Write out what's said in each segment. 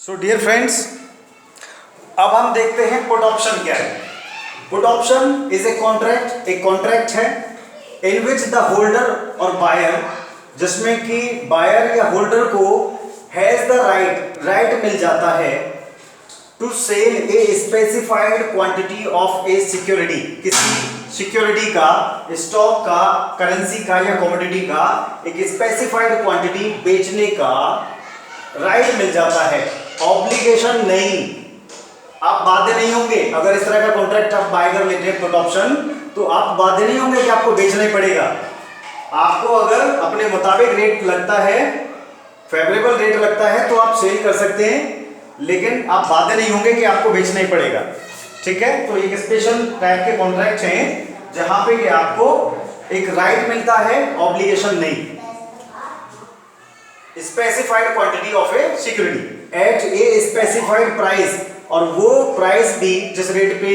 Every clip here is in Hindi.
सो डियर फ्रेंड्स, अब हम देखते हैं पुट ऑप्शन क्या है। Put option is a contract है इन विच द होल्डर और बायर, जिसमें कि बायर या होल्डर को हैज द राइट मिल जाता है to sell a specified quantity of a security, किसी सिक्योरिटी का, स्टॉक का, करेंसी का या कमोडिटी का एक स्पेसिफाइड क्वांटिटी बेचने का राइट मिल जाता है। ऑब्लिगेशन नहीं, आप बाध्य नहीं होंगे। अगर इस तरह का कॉन्ट्रैक्ट आप बाय कर लेते हैं पुट ऑप्शन, तो आप बाध्य नहीं होंगे कि आपको बेचना ही पड़ेगा। आपको अगर अपने मुताबिक रेट लगता है, फेवरेबल रेट लगता है, तो आप सेल कर सकते हैं, लेकिन आप बाध्य नहीं होंगे कि आपको बेचना ही पड़ेगा। ठीक है, तो एक स्पेशल टाइप के कॉन्ट्रैक्ट हैं जहां पे कि आपको एक राइट मिलता है, ऑब्लिगेशन नहीं। Specified quantity of a security eight a specified price, और वो प्राइस भी जिस रेट पे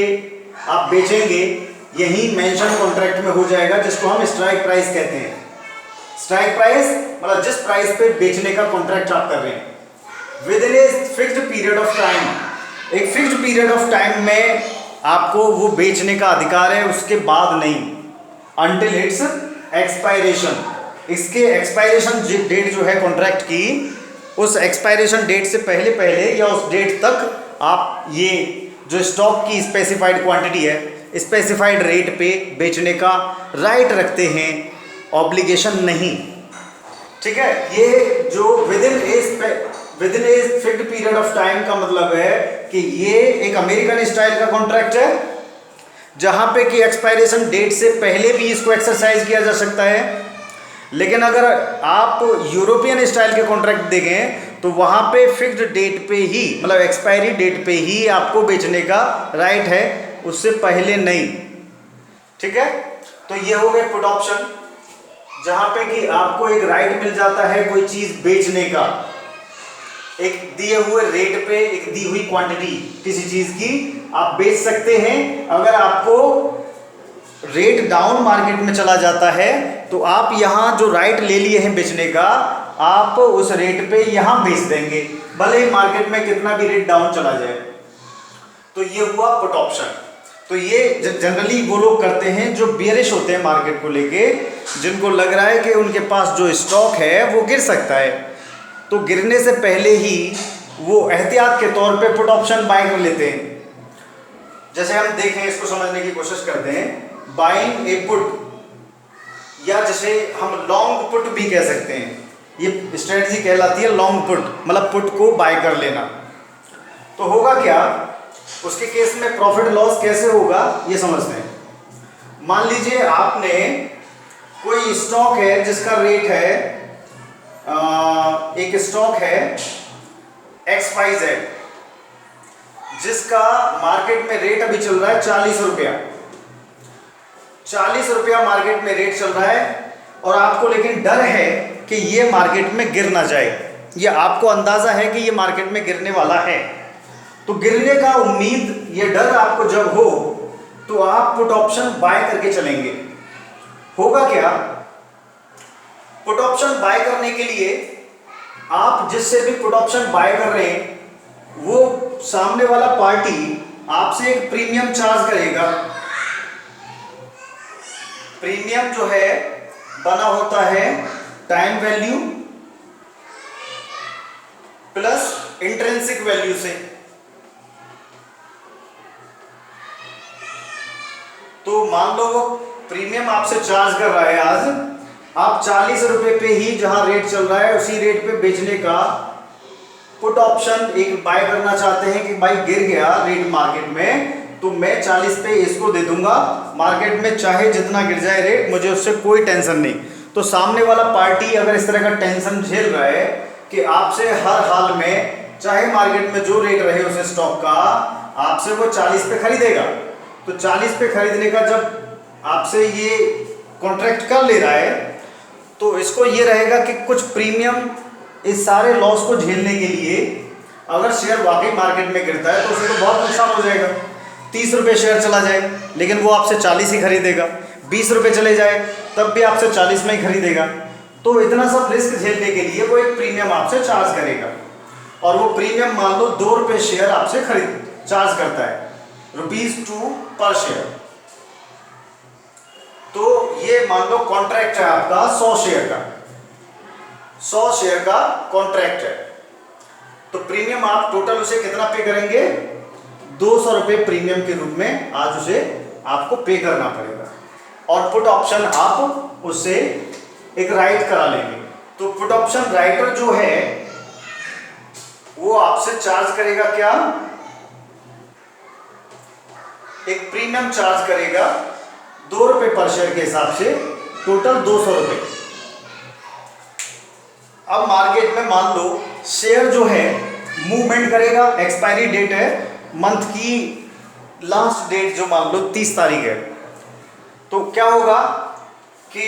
आप बेचेंगे यही मेंशन कॉन्ट्रैक्ट में हो जाएगा, जिसको हम स्ट्राइक प्राइस कहते हैं। स्ट्राइक प्राइस मतलब जिस प्राइस पे बेचने का कॉन्ट्रैक्ट आप कर रहे हैं with in a fixed period of time. एक फिक्स्ड पीरियड ऑफ टाइम में आपको वो बेचने का अधिकार है, उसके बाद नहीं, अंटिल इट्स एक्सपायरेशन। इसके एक्सपायरेशन डेट जो है कॉन्ट्रैक्ट की, उस एक्सपायरेशन डेट से पहले या उस डेट तक आप ये जो स्टॉक की स्पेसिफाइड क्वांटिटी है स्पेसिफाइड रेट पे बेचने का राइट रखते हैं, ऑब्लिगेशन नहीं। ठीक है, ये जो with in a fixed period of time का मतलब है कि ये एक अमेरिकन स्टाइल का कॉन्ट्रैक्ट है जहां पे कि एक्सपायरेशन डेट से पहले भी इसको एक्सरसाइज किया जा सकता है। लेकिन अगर आप यूरोपियन स्टाइल के कॉन्ट्रैक्ट देखें तो वहां पे फिक्स्ड डेट पे ही, मतलब एक्सपायरी डेट पे ही आपको बेचने का राइट है, उससे पहले नहीं। ठीक है, तो ये हो गए पुट ऑप्शन, जहां पे कि आपको एक राइट मिल जाता है कोई चीज बेचने का, एक दिए हुए रेट पे एक दी हुई क्वांटिटी किसी चीज की आप बेच सकते हैं। अगर आपको रेट डाउन मार्केट में चला जाता है तो आप यहां जो राइट ले लिए हैं बेचने का, आप उस रेट पे यहां बेच देंगे, भले ही मार्केट में कितना भी रेट डाउन चला जाए। तो ये हुआ पुट ऑप्शन। तो ये जनरली वो लोग करते हैं जो बियरिश होते हैं मार्केट को लेके, जिनको लग रहा है कि उनके पास जो स्टॉक है वो गिर सकता है, तो गिरने से पहले ही वो एहतियात के तौर पे पुट ऑप्शन बाय कर लेते हैं। जैसे हम देखें, इसको समझने की कोशिश करते हैं, बाइंग ए पुट, या जैसे हम लॉन्ग पुट भी कह सकते हैं, ये स्ट्रेटजी कहलाती है लॉन्ग पुट, मतलब पुट को बाय कर लेना। तो होगा क्या उसके केस में, प्रॉफिट लॉस कैसे होगा ये समझते हैं। मान लीजिए आपने कोई स्टॉक है जिसका रेट है, एक स्टॉक है XYZ जिसका मार्केट में रेट अभी चल रहा है 40 रुपया। 40 रुपया मार्केट में रेट चल रहा है, और आपको लेकिन डर है कि ये मार्केट में गिर ना जाए, ये आपको अंदाजा है कि ये मार्केट में गिरने वाला है। तो गिरने का उम्मीद, ये डर आपको जब हो तो आप पुट ऑप्शन बाय करके चलेंगे। होगा क्या, पुट ऑप्शन बाय करने के लिए आप जिससे भी पुट ऑप्शन बाय कर रहे हैं वो सामने वाला पार्टी आपसे एक प्रीमियम चार्ज करेगा। प्रीमियम जो है बना होता है time value plus intrinsic value से। तो मान लो वो प्रीमियम आपसे चार्ज कर रहा है, आज आप 40 रुपए पे ही जहां रेट चल रहा है उसी रेट पे बेचने का पुट ऑप्शन एक बाय करना चाहते हैं कि भाई गिर गया रेट मार्केट में तो मैं 40 पे इसको दे दूंगा, मार्केट में चाहे जितना गिर जाए रेट, मुझे उससे कोई टेंशन नहीं। तो सामने वाला पार्टी अगर इस तरह का टेंशन झेल रहा है कि आपसे हर हाल में चाहे मार्केट में जो रेट रहे उस स्टॉक का, आपसे वो 40 पे खरीदेगा, तो 40 पे खरीदने का जब आपसे ये कॉन्ट्रैक्ट कर ले रहा है तो इसको ये रहेगा कि कुछ प्रीमियम इस सारे लॉस को झेलने के लिए, अगर शेयर वाकई मार्केट में गिरता है तो उसे तो बहुत नुकसान हो जाएगा। 30 रुपये शेयर चला जाए लेकिन वो आपसे 40 ही खरीदेगा, 20 रुपये चले जाए तब भी आपसे 40 में ही खरीदेगा। तो इतना सब रिस्क झेलने के लिए वो एक प्रीमियम आपसे चार्ज करेगा। और वो प्रीमियम मान लो 2 रुपये शेयर आपसे चार्ज करता है, ₹2 पर शेयर। तो ये मान लो कॉन्ट्रैक्ट है आपका 100 शेयर का, 100 शेयर का कॉन्ट्रैक्ट है। तो प्रीमियम आप टोटल उसे कितना पे करेंगे, 200 रुपये प्रीमियम के रूप में आज उसे आपको पे करना पड़ेगा। और पुट ऑप्शन आप उससे एक राइट करा लेंगे। तो पुट ऑप्शन राइटर जो है वो आपसे चार्ज करेगा क्या, एक प्रीमियम चार्ज करेगा 2 रुपये पर शेयर के हिसाब से, टोटल 200 रुपये। अब मार्केट में मान लो शेयर जो है मूवमेंट करेगा, एक्सपायरी डेट है मंथ की, लास्ट डेट जो मान लो 30 तारीख है, तो क्या होगा कि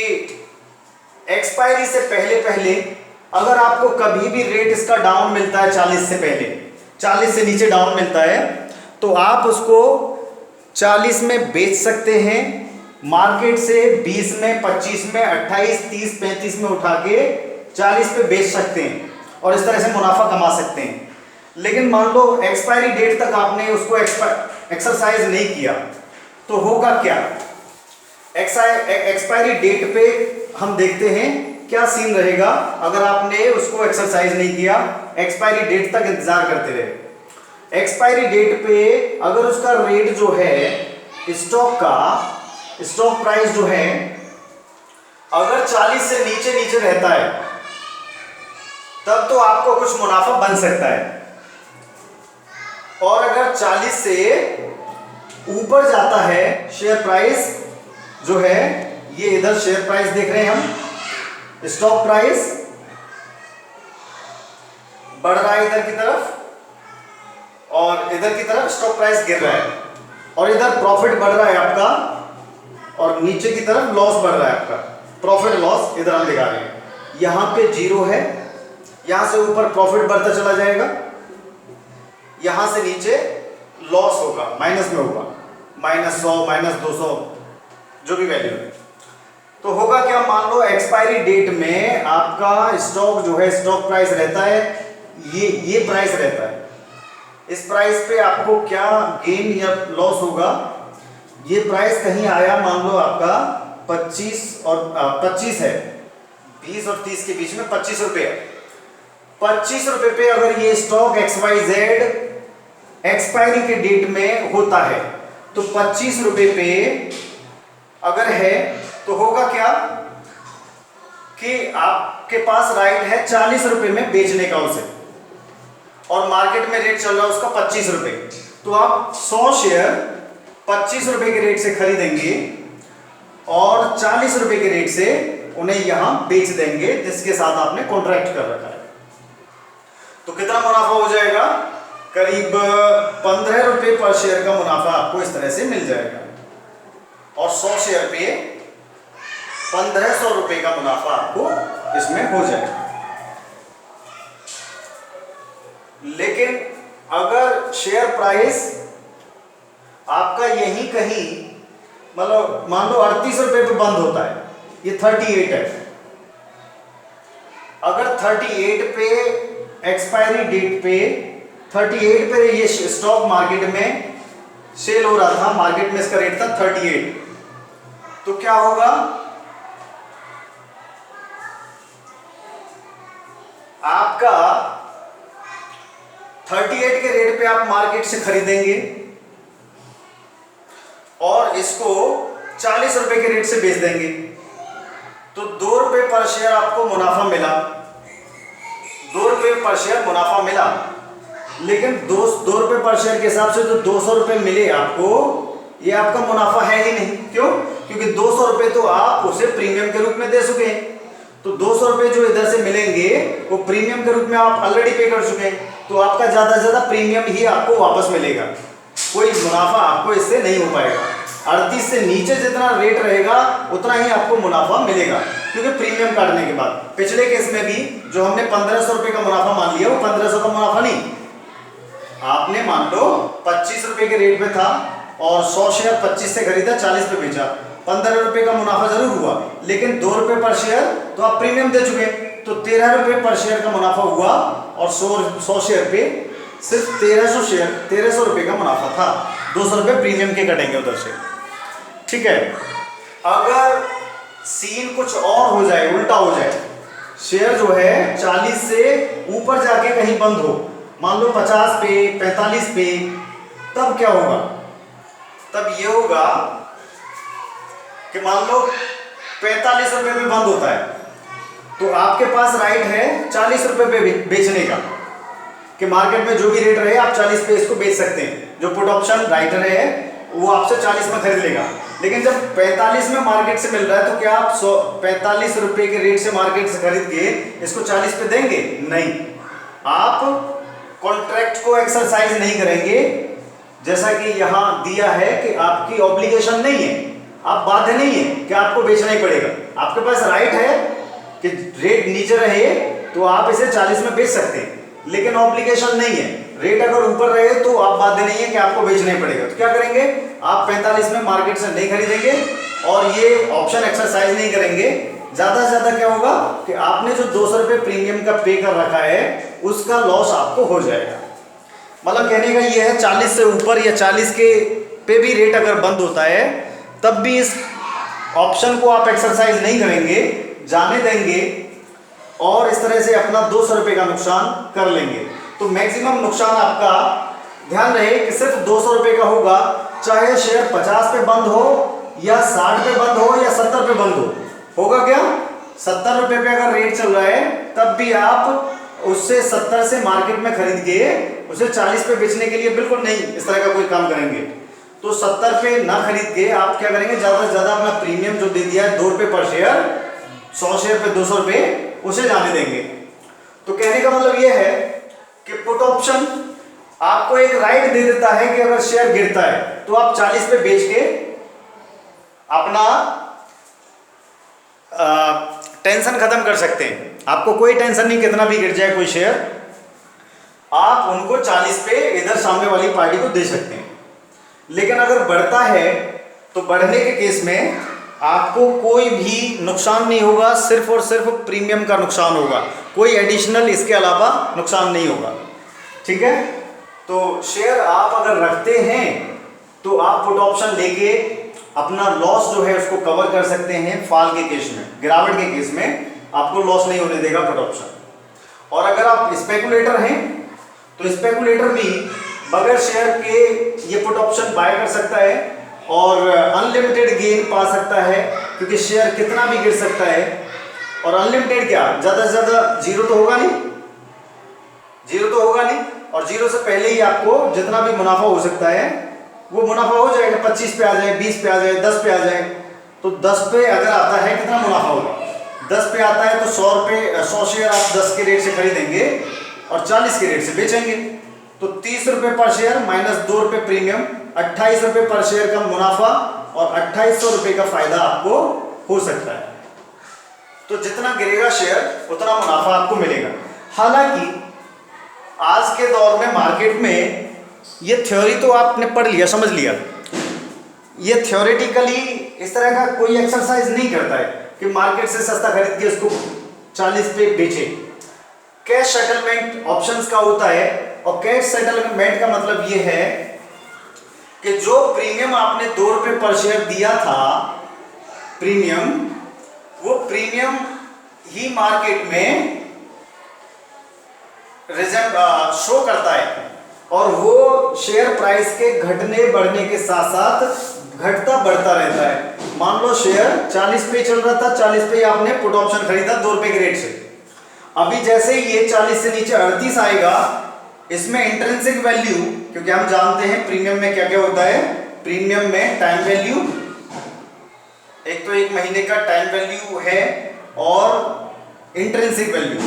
एक्सपायरी से पहले पहले अगर आपको कभी भी रेट इसका डाउन मिलता है 40 से पहले, 40 से नीचे डाउन मिलता है, तो आप उसको 40 में बेच सकते हैं, मार्केट से 20 में, 25 में, 28, 30, 35 में उठा के 40 पे बेच सकते हैं और इस तरह से मुनाफा कमा सकते हैं। लेकिन मान लो एक्सपायरी डेट तक आपने उसको एक्सरसाइज नहीं किया, तो होगा क्या, एक्सपायरी डेट पे हम देखते हैं क्या सीन रहेगा अगर आपने उसको एक्सरसाइज नहीं किया, एक्सपायरी डेट तक इंतजार करते रहे। एक्सपायरी डेट पे अगर उसका रेट जो है स्टॉक प्राइस जो है अगर 40 से नीचे रहता है, तब तो आपको कुछ मुनाफा बन सकता है। और अगर 40 से ऊपर जाता है शेयर प्राइस जो है, ये इधर शेयर प्राइस देख रहे हैं हम, स्टॉक प्राइस बढ़ रहा है इधर की तरफ और इधर की तरफ स्टॉक प्राइस गिर रहा है, और इधर प्रॉफिट बढ़ रहा है आपका और नीचे की तरफ लॉस बढ़ रहा है आपका, प्रॉफिट लॉस इधर हम दिखा रहे हैं। यहां पे 0 है, यहां से ऊपर प्रॉफिट बढ़ता चला जाएगा, यहां से नीचे लॉस होगा, माइनस में होगा, -100, -200 जो भी वैल्यू है। तो होगा क्या, मान लो एक्सपायरी डेट में आपका स्टॉक जो है, स्टॉक प्राइस रहता है, ये प्राइस रहता है, इस प्राइस पे आपको क्या गेन या लॉस होगा, ये प्राइस कहीं आया मान लो आपका 25 है, 20 और 30 के बीच में 25 रुपये है। 25 रुपये पे अगर ये स्टॉक XYZ एक्सपायरी के डेट में होता है, तो 25 रुपये पे अगर है तो होगा क्या कि आपके पास राइट है 40 रुपये में बेचने का उसे, और मार्केट में रेट चल रहा है उसका 25 रुपये, तो आप 100 शेयर 25 रुपये के रेट से खरीदेंगे और 40 रुपये के रेट से उन्हें यहां बेच देंगे जिसके साथ आपने कॉन्ट्रैक्ट कर रखा है। तो कितना मुनाफा हो जाएगा, करीब 15 रुपये पर शेयर का मुनाफा आपको इस तरह से मिल जाएगा, और 100 शेयर पे 1500 रुपये का मुनाफा आपको इसमें हो जाएगा। लेकिन अगर शेयर प्राइस आपका यहीं कहीं मतलब मान लो 38 रुपये पे बंद होता है, ये 38 है, अगर 38 पे एक्सपायरी डेट पे 38 पे ये स्टॉक मार्केट में सेल हो रहा था, मार्केट में इसका रेट था 38, तो क्या होगा, आपका 38 के रेट पे आप मार्केट से खरीदेंगे और इसको 40 रुपए के रेट से बेच देंगे, तो 2 रुपए पर शेयर आपको मुनाफा मिला, 2 रुपए पर शेयर मुनाफा मिला। लेकिन 2 रुपए पर शेयर के हिसाब से जो 200 रुपए मिले आपको, ये आपका मुनाफा है ही नहीं। क्यों? क्योंकि 200 रुपए तो आप उसे प्रीमियम के रूप में दे चुके हैं, तो 200 रुपए जो इधर से मिलेंगे वो प्रीमियम के रूप में आप ऑलरेडी पे कर चुके हैं, तो आपका ज्यादा से ज्यादा प्रीमियम ही आपको वापस मिलेगा, कोई मुनाफा आपको इससे नहीं हो पाएगा। 38 से नीचे जितना रेट रहेगा उतना ही आपको मुनाफा मिलेगा, क्योंकि प्रीमियम काटने के बाद। पिछले केस में भी जो हमने 1500 रुपए का मुनाफा मान लिया, वो 1500 का मुनाफा नहीं, आपने मान लो 25 रुपए के रेट पे था और 100 शेयर 25 से खरीदा, 40 पे बेचा, 15 रुपए का मुनाफा जरूर हुआ, लेकिन 2 रुपए पर शेयर तो आप प्रीमियम दे चुके हैं, तो 13 रुपये पर शेयर का मुनाफा हुआ और 100 शेयर पे सिर्फ 1300 रुपये का मुनाफा था। 200 रुपये प्रीमियम के कटेंगे उधर से। ठीक है, अगर सीन कुछ और हो जाए, उल्टा हो जाए, शेयर जो है 40 से ऊपर जाके कहीं बंद हो, मान लो 50 पे 45 पे, तब क्या होगा? तब ये होगा कि मान लो 45 रुपये में बंद होता है, तो आपके पास राइट है 40 रुपये पे बेचने का, कि मार्केट में जो भी रेट रहे आप 40 पे इसको बेच सकते हैं। जो पुट ऑप्शन राइटर है वो आपसे 40 में खरीद लेगा। लेकिन जब 45 में मार्केट से मिल रहा है तो क्या आप 45 रुपये के रेट से मार्केट से खरीद के इसको 40 पे देंगे? नहीं, आप कॉन्ट्रैक्ट को एक्सरसाइज नहीं करेंगे। जैसा कि यहां दिया है कि आपकी ऑब्लिगेशन नहीं है, आप बाध्य नहीं है कि आपको बेचना ही पड़ेगा। आपके पास राइट है कि रेट नीचे रहे तो आप इसे 40 में बेच सकते हैं, लेकिन ऑब्लिगेशन नहीं है। रेट अगर ऊपर रहे तो आप बाध्य नहीं है कि आपको बेचना ही पड़ेगा। तो क्या करेंगे? आप 45 में मार्केट से नहीं खरीदेंगे और ये ऑप्शन एक्सरसाइज नहीं करेंगे। ज्यादा से ज्यादा क्या होगा कि आपने जो 200 रुपये प्रीमियम का पे कर रखा है उसका लॉस आपको हो जाएगा। मतलब कहने का ये है 40 से ऊपर या 40 के पे भी रेट अगर बंद होता है तब भी इस ऑप्शन को आप एक्सरसाइज नहीं करेंगे, जाने देंगे और इस तरह से अपना 200 रुपये का नुकसान कर लेंगे। तो मैक्सिमम नुकसान आपका ध्यान रहे कि सिर्फ 200 रुपये का होगा, चाहे शेयर 50 पे बंद हो या 60 पे बंद हो या 70 पे बंद हो। होगा क्या? 70 रुपये पे अगर रेट चल रहा है तब भी आप उससे 70 से मार्केट में खरीद के उसे 40 पे बेचने के लिए बिल्कुल नहीं इस तरह का कोई काम करेंगे। तो 70 पे ना खरीद के आप क्या करेंगे? ज्यादा से ज्यादा अपना प्रीमियम जो दे दिया है 2 रुपये पर शेयर, 100 शेयर पे 200 रुपये, उसे जाने देंगे। तो कहने का मतलब यह है कि पुट ऑप्शन आपको एक राइट दे देता है कि अगर शेयर गिरता है तो आप 40 पे बेच के अपना टेंशन खत्म कर सकते हैं। आपको कोई टेंशन नहीं कितना भी गिर जाए कोई शेयर, आप उनको 40 पे इधर सामने वाली पार्टी को दे सकते हैं। लेकिन अगर बढ़ता है तो बढ़ने के केस में आपको कोई भी नुकसान नहीं होगा, सिर्फ और सिर्फ प्रीमियम का नुकसान होगा, कोई एडिशनल इसके अलावा नुकसान नहीं होगा। ठीक है, तो शेयर आप अगर रखते हैं तो आप पुट ऑप्शन लेके अपना लॉस जो है उसको कवर कर सकते हैं। फॉल के केस में, गिरावट के केस में आपको लॉस नहीं होने देगा पुट ऑप्शन। और अगर आप स्पेकुलेटर हैं तो स्पेकुलेटर भी बगैर शेयर के ये पुट ऑप्शन बाय कर सकता है और अनलिमिटेड गेन पा सकता है, क्योंकि शेयर कितना भी गिर सकता है। और अनलिमिटेड क्या, ज्यादा से ज्यादा जीरो तो होगा नहीं, जीरो तो होगा नहीं, और जीरो से पहले ही आपको जितना भी मुनाफा हो सकता है वो मुनाफा हो जाएगा। 25 पे आ जाए, 20 पे आ जाए, 10 पे आ जाए। तो 10 पे अगर आता है कितना मुनाफा होगा? 10 पे आता है तो 100 शेयर आप 10 के रेट से खरीदेंगे और 40 के रेट से बेचेंगे। तो 30 रुपये पर शेयर माइनस 2 रुपये प्रीमियम, 28 रुपये पर शेयर का मुनाफा और 2800 रुपये का फायदा आपको हो सकता है। तो जितना गिरेगा शेयर उतना मुनाफा आपको मिलेगा। हालांकि आज के दौर में मार्केट में ये थ्योरी तो आपने पढ़ लिया, समझ लिया, ये थ्योरेटिकली इस तरह का कोई एक्सरसाइज नहीं करता है कि मार्केट से सस्ता खरीद के उसको 40 पे बेचे। कैश सेटलमेंट ऑप्शंस का होता है और कैश सेटलमेंट का मतलब ये है कि जो प्रीमियम आपने 2 रुपये पर शेयर दिया था प्रीमियम, वो प्रीमियम ही मार्केट में रिजल्ट शो करता है और वो शेयर प्राइस के घटने बढ़ने के साथ साथ घटता बढ़ता रहता है। मान लो शेयर 40 पे चल रहा था, 40 पे आपने पुट ऑप्शन खरीदा 2 रुपए के रेट से। अभी जैसे ही ये 40 से नीचे 38 आएगा, इसमें इंट्रिंसिक वैल्यू, क्योंकि हम जानते हैं प्रीमियम में क्या क्या होता है। प्रीमियम में टाइम वैल्यू, एक तो 1 महीने का टाइम वैल्यू है और इंट्रिंसिक वैल्यू।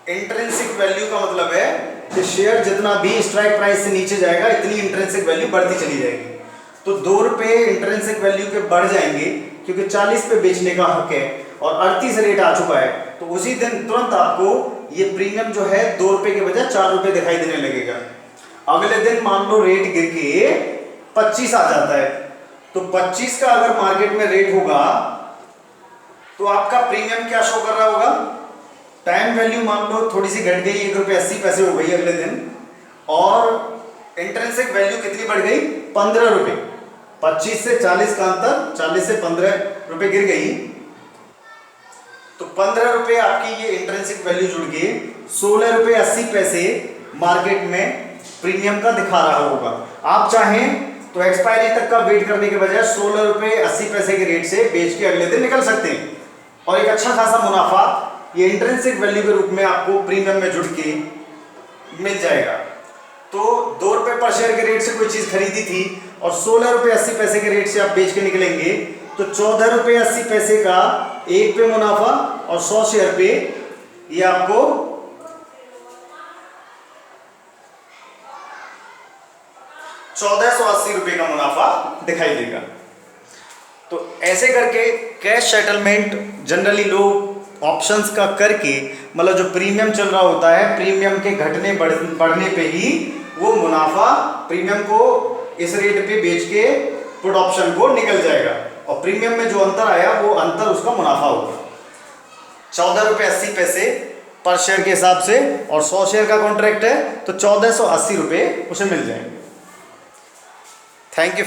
इंट्रिंसिक वैल्यू का मतलब है कि शेयर जितना भी स्ट्राइक प्राइस से नीचे जाएगा इतनी इंट्रिंसिक वैल्यू बढ़ती चली जाएगी। तो 2 रुपये इंट्रिंसिक वैल्यू के बढ़ जाएंगे क्योंकि 40 पे बेचने का हक है और 38 रेट आ चुका है। तो उसी दिन तुरंत आपको ये प्रीमियम जो है 2 रुपये के बजाय 4 रुपये दिखाई देने लगेगा। अगले दिन मान लो रेट गिर के 25 आ जाता है, तो 25 का अगर मार्केट में रेट होगा तो आपका प्रीमियम क्या शो कर रहा होगा? टाइम वैल्यू मान लो थोड़ी सी घट गई, 1 रुपये 80 पैसे हो गई अगले दिन, और इंट्रिंसिक वैल्यू कितनी बढ़ गई, 15 रुपये। 25 से 40 का अंतर, 40 से 15 रुपये गिर गई, तो 15 रुपये आपकी ये इंट्रिंसिक वैल्यू जुड़ के 16 रुपये 80 पैसे मार्केट में प्रीमियम का दिखा रहा होगा। आप चाहें तो एक्सपायरी तक का वेट करने के बजाय 16 रुपये 80 पैसे के रेट से बेच के अगले दिन निकल सकते हैं, और एक अच्छा खासा मुनाफा ये इंट्रिंसिक वैल्यू के रूप में आपको प्रीमियम में जुड़ के मिल जाएगा। तो 2 रुपये पर शेयर के रेट से कोई चीज़ खरीदी थी और 16 रुपये 80 पैसे के रेट से आप बेच के निकलेंगे, तो 14 रुपये 80 पैसे का 1 पे मुनाफा, और 100 शेयर पे ये आपको 1480 रुपये का मुनाफा दिखाई देगा। तो ऐसे करके कैश सेटलमेंट जनरली लोग ऑप्शंस का करके, मतलब जो प्रीमियम चल रहा होता है, प्रीमियम के घटने बढ़ने पे ही वो मुनाफा प्रीमियम को इस रेट पे बेच के पुट ऑप्शन को निकल जाएगा, और प्रीमियम में जो अंतर आया वो अंतर उसका मुनाफा होगा। 14 रुपये 80 पैसे पर शेयर के हिसाब से, और 100 शेयर का कॉन्ट्रैक्ट है तो 1480 रुपये उसे मिल जाएंगे। Thank you.